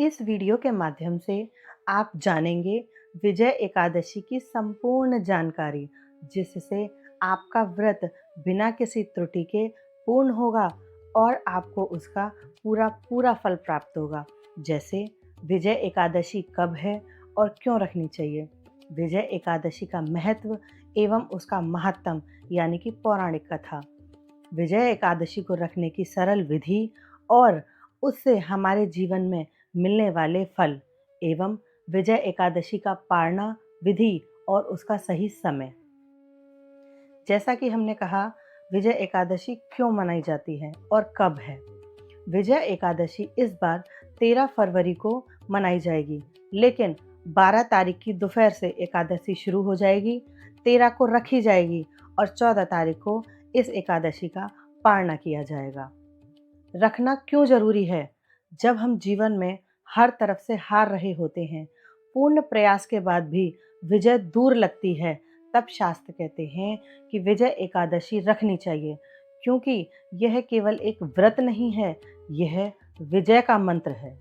इस वीडियो के माध्यम से आप जानेंगे विजय एकादशी की संपूर्ण जानकारी, जिससे आपका व्रत बिना किसी त्रुटि के पूर्ण होगा और आपको उसका पूरा पूरा फल प्राप्त होगा। जैसे विजय एकादशी कब है और क्यों रखनी चाहिए, विजय एकादशी का महत्व एवं उसका महात्म यानी कि पौराणिक कथा, विजय एकादशी को रखने की सरल विधि और उससे हमारे जीवन में मिलने वाले फल एवं विजय एकादशी का पालना विधि और उसका सही समय। जैसा कि हमने कहा, विजय एकादशी क्यों मनाई जाती है और कब है। विजय एकादशी इस बार 13 फरवरी को मनाई जाएगी, लेकिन 12 तारीख की दोपहर से एकादशी शुरू हो जाएगी, 13 को रखी जाएगी और 14 तारीख को इस एकादशी का पालना किया जाएगा। रखना क्यों जरूरी है? जब हम जीवन में हर तरफ से हार रहे होते हैं, पूर्ण प्रयास के बाद भी विजय दूर लगती है, तब शास्त्र कहते हैं कि विजय एकादशी रखनी चाहिए, क्योंकि यह केवल एक व्रत नहीं है, यह विजय का मंत्र है।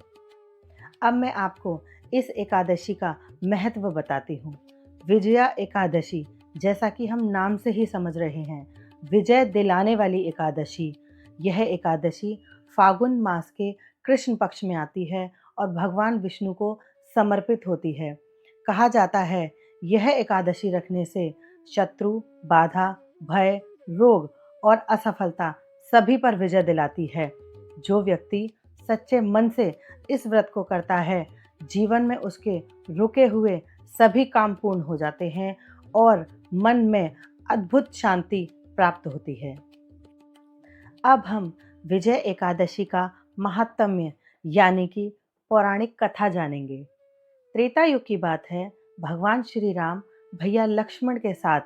अब मैं आपको इस एकादशी का महत्व बताती हूँ। विजया एकादशी, जैसा कि हम नाम से ही समझ रहे हैं, विजय दिलाने वाली एकादशी। यह एकादशी फागुन मास के कृष्ण पक्ष में आती है और भगवान विष्णु को समर्पित होती है। कहा जाता है, यह एकादशी रखने से शत्रु, बाधा, भय, रोग और असफलता सभी पर विजय दिलाती है। जो व्यक्ति सच्चे मन से इस व्रत को करता है, जीवन में उसके रुके हुए सभी काम पूर्ण हो जाते हैं और मन में अद्भुत शांति प्राप्त होती है। अब हम विजय एकादशी का महात्म्य यानी कि पौराणिक कथा जानेंगे। त्रेता युग की बात है। भगवान श्री राम भैया लक्ष्मण के साथ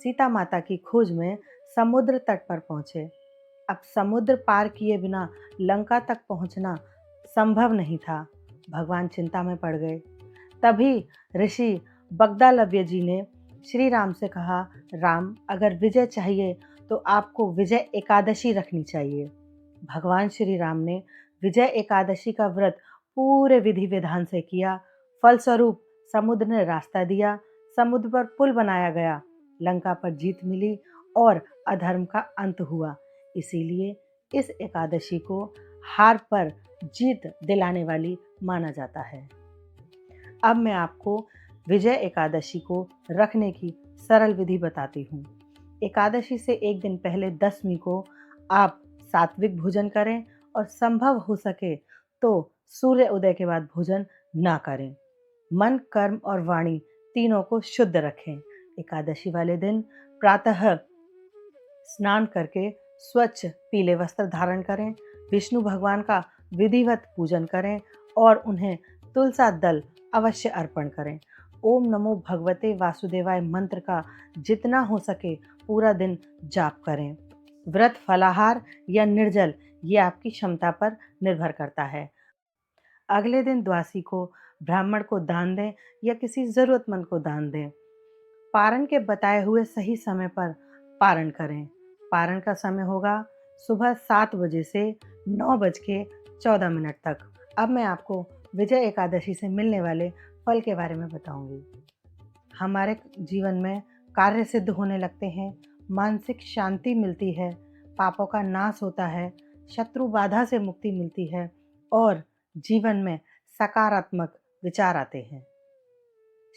सीता माता की खोज में समुद्र तट पर पहुंचे। अब समुद्र पार किए बिना लंका तक पहुंचना संभव नहीं था। भगवान चिंता में पड़ गए। तभी ऋषि बगदालव्य जी ने श्री राम से कहा, राम, अगर विजय चाहिए तो आपको विजय एकादशी रखनी चाहिए। भगवान श्री राम ने विजय एकादशी का व्रत पूरे विधि विधान से किया। फलस्वरूप समुद्र ने रास्ता दिया, समुद्र पर पुल बनाया गया, लंका पर जीत मिली और अधर्म का अंत हुआ। इसीलिए इस एकादशी को हार पर जीत दिलाने वाली माना जाता है। अब मैं आपको विजय एकादशी को रखने की सरल विधि बताती हूँ। एकादशी से एक दिन पहले दशमी को आप सात्विक भोजन करें और संभव हो सके तो सूर्य उदय के बाद भोजन ना करें। मन, कर्म और वाणी तीनों को शुद्ध रखें। एकादशी वाले दिन प्रातः स्नान करके स्वच्छ पीले वस्त्र धारण करें, विष्णु भगवान का विधिवत पूजन करें और उन्हें तुलसा दल अवश्य अर्पण करें। ओम नमो भगवते वासुदेवाय मंत्र का जितना हो सके पूरा दिन जाप करें। व्रत फलाहार या निर्जल, ये आपकी क्षमता पर निर्भर करता है। अगले दिन द्वादशी को ब्राह्मण को दान दें या किसी जरूरतमंद को दान दें। पारण के बताए हुए सही समय पर पारण करें। पारण का समय होगा सुबह 7 बजे से 9:14 तक। अब मैं आपको विजय एकादशी से मिलने वाले फल के बारे में बताऊंगी। हमारे जीवन में कार्य सिद्ध होने लगते हैं, मानसिक शांति मिलती है, पापों का नाश होता है, शत्रु बाधा से मुक्ति मिलती है और जीवन में सकारात्मक विचार आते हैं।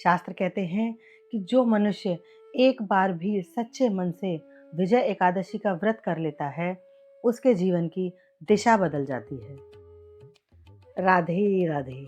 शास्त्र कहते हैं कि जो मनुष्य एक बार भी सच्चे मन से विजय एकादशी का व्रत कर लेता है, उसके जीवन की दिशा बदल जाती है। राधे राधे।